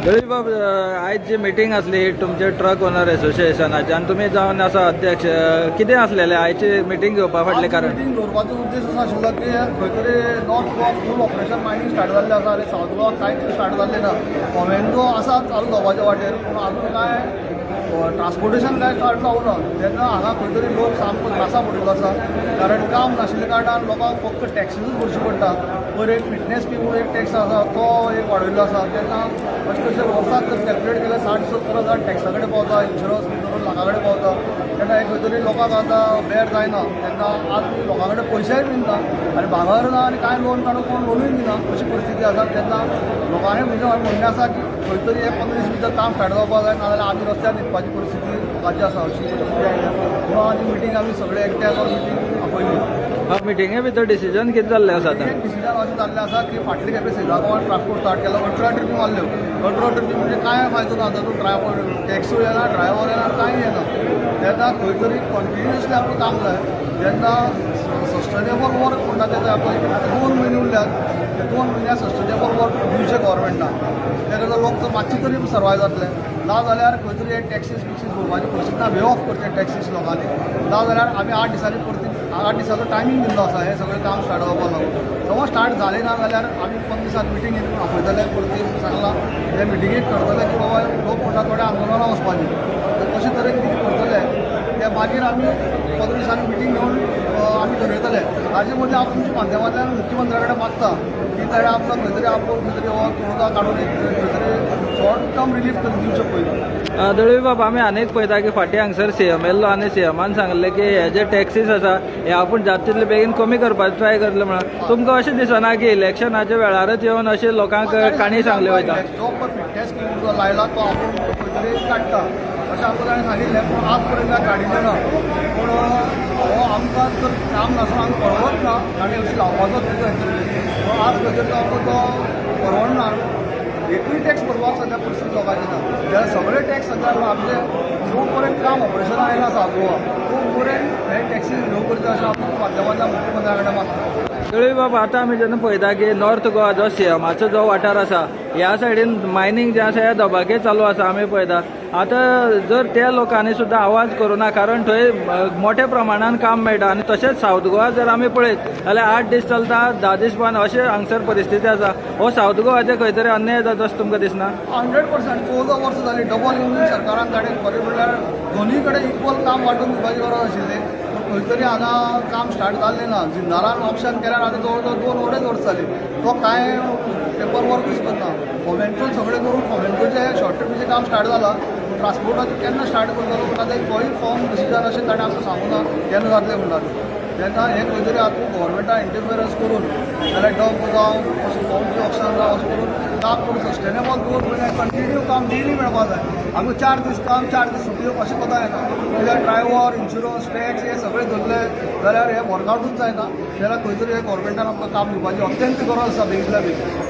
दळवी बाब, आयज जी मिटींग आसली तुमचे ट्रक ओनर एसोसिएशनाची आनी तुमी जावन आसा अध्यक्ष, कितें आसलेलें आयची मिटींग घेवपा फाटलें कारण? मिटींग दवरपाचो उद्देश असो आशिल्लो की खंय तरी नॉर्थ गोवा फूल ऑपरेशन मायनींग स्टार्ट जाल्लें आसा आनी सावथ गोवा कांयच स्टार्ट जाल्लें ना. मोमेंटो आसा चालू जावपाच्या वाटेर, पूण आजून काय ट्रान्सपोर्टेशन काय स्टार्ट जावं ना. तेन्ना हांगा खंय तरी लोक सामको त्रासा पडिल्लो आसा, कारण काम नाशिल्ल्या कारणान लोकांक फक्त टॅक्सीच भरची पडटा. पयर एक फिटनेस फी म्हणून एक टॅक्स आसा तो एक वाडयल्लो आसा. तेन्ना अशें तशें वर्साक जर कॅल्क्युलेट केल्यार 60-70,000 टॅक्सा कडेन पावता, इन्शुरन्स बी धरून लाखा कडेन पावता. तेन्ना हे खंय तरी लोकांक आतां बेर जायना. तेन्ना आज लोकां कडेन पयशेय बी ना आनी भांगर ना आनी कांय लोन काडून कोण लोनूय दिना अशी परिस्थिती आसा. तेन्ना लोकांनी म्हणजे म्हणणें आसा की खंय तरी हे 15 दीस भितर काम स्टार्ट जावपाक जाय, नाजाल्यार आमी रस्त्यार न्हिदपाची परिस्थिती लोकांची आसा अशी परिस्थिती आयल्या. म्हणून आनी मिटींग आमी सगळे एकट्याक मिटींग आपयली. मिटींगे भितर डिसिजन कितें जाल्लें आसा आतां? डिसिजन अशें जाल्लें आसा की फाटले खेपे सेजागोवान ट्रान्सपोर्ट स्टार्ट केलो, 18 ट्रिपी मारल्यो. 18 ट्रिपी म्हणजे कांय फायदो ना, तातूंत ड्रायव्हर टॅक्सूय येना, ड्रायव्हर येना, कांय येना. तेन्ना खंय तरी कंटिन्युअसली आपलें काम जाय. जेन्ना सस्टेनेबल वर्क म्हणटा तें जाय पळय, 2 म्हयने उरल्यात, ते 2 म्हयन्या सस्टेनेबल वर्क दिवचें गव्हर्मेंटान. तेन्ना लोक मातशे तरी सर्वाय जातले. ना जाल्यार खंय तरी टॅक्सीस बिक्सीस भरपाची परिस्थिती ना, वे ऑफ करचे टॅक्सीस लोकांनी. ना जाल्यार आमी 8 दिसांनी परती 8 दिसाचो टायमींग दिल्लो आसा हें सगळें काम स्टार्ट जावपाक लागून. समज स्टार्ट जालें ना जाल्यार आमी 15 दिसांनी मिटींग आपयतले. परती सांगलां हे मिटिंगेक करतले की बाबा लोक म्हणटा थोडे आंदोलनां वचपाची. अशे तरेन कितें करतले ते मागीर आमी 15 दिसांनी मिटींग घेवन आमी ठरयतले. हाजे मदीं हांव तुमच्या माध्यमांतल्यान मुख्यमंत्र्या कडेन मागता की ताणें आमकां खंय तरी आपूण खंय तरी हो तुमकां काडून खंय तरी शॉर्ट टर्म रिलीफ करून दिवचें पयलीं. दळवी बाब, आमी आनीक पळयता की फाटीं हांगसर सीएम येयल्लो आनी सीएमान सांगलें की हे जे टॅक्सीस आसा हे आपूण जाता तितले बेगीन कमी करपाचें ट्राय करतले म्हणून. तुमकां अशें दिसना की इलेक्शनाच्या वेळारच येवन अशें लोकांक काणी सांगले वयता? जो पळय फिटनेस स्कीम जो लायला तो आपूण खंय तरी काडटा अशें आमकां ताणें सांगिल्लें. पूण आज पर्यंत काडिल्लें ना. पूण हो आमकां जर काम नासून आमकां परवडत ना आनी अशें लावपाचो पूण आज खंय तरी आमकां तो परवडना. एकूय टॅक्स भरपाक सद्या परिस्थिती लोकांची ना. जाल्यार सगळे टॅक्स सद्या आमचे जो पर्यंत काम ऑपरेशनां आयलां सावथ गोवा तो पर्यंत हे टॅक्सी रिन्यू करचे अशें आपूण माध्यमांतल्यान मुख्यमंत्र्या कडेन मागता. दळवी बाब, आतां आमी जेन्ना पळयता की नॉर्थ गोवा जो सीएमाचो जो वाठार आसा ह्या सायडीन मायनींग जें आसा हे दबाके चालू आसा आमी पळयता. आतां जर त्या लोकांनी सुद्दां आवाज करूना, कारण थंय मोठ्या प्रमाणान काम मेळटा आनी तशेंच सावथ गोवा जर आमी पळयत जाल्यार 8 दीस चलता, 10 दीस बंद अशें हांगसर परिस्थिती आसा. हो सावथ गोवाचे खंय तरी अन्याय जाता अशें तुमकां दिसना? 100% 14 वर्सां जालीं डबल इंजीन सरकारान ताणें खरें म्हणल्यार दोनूय कडेन इक्वल काम वांटून दिवपाची गरज आशिल्ली. खंय तरी हांगा काम स्टार्ट जाल्लें ना. जिंदारान ऑप्शन केल्यार आतां जवळ जवळ 2-2.5 वर्सां जालीं. तो कांय पेपर वर्कूच करना. फॉर्मेंटून सगळें करून फॉर्मेंटूचें शॉर्ट ट्रिपीचें काम स्टार्ट जालां. ट्रान्सपोर्टाचें केन्ना स्टार्ट करतलो पूण आतां खंय फॉर्म डिसिजन अशें ताणें आमकां सांगूं ना केन्ना जातलें म्हणटात. तेन्ना हें खंय तरी आतां गव्हर्मेंटान इंटरफियरन्स करून जाल्यार डब जावं अशें फॉर्मचें ऑप्शन जावं अशें करून काम करून सस्टेनेबल 2 म्हयने कंटिन्यू काम डेली मेळपा जाय. आमकां 4 दीस काम 4 दीस सुटी अशें कोता येना. कित्याक ड्रायव्हर, इन्शुरन्स, टॅक्स हे सगळें धरले जाल्यार हे वर्कआवटूच जायना. जाल्यार खंय तरी हे गव्हर्मेंटान आमकां काम दिवपाची अत्यंत गरज आसा बेगींतल्या बेगीन.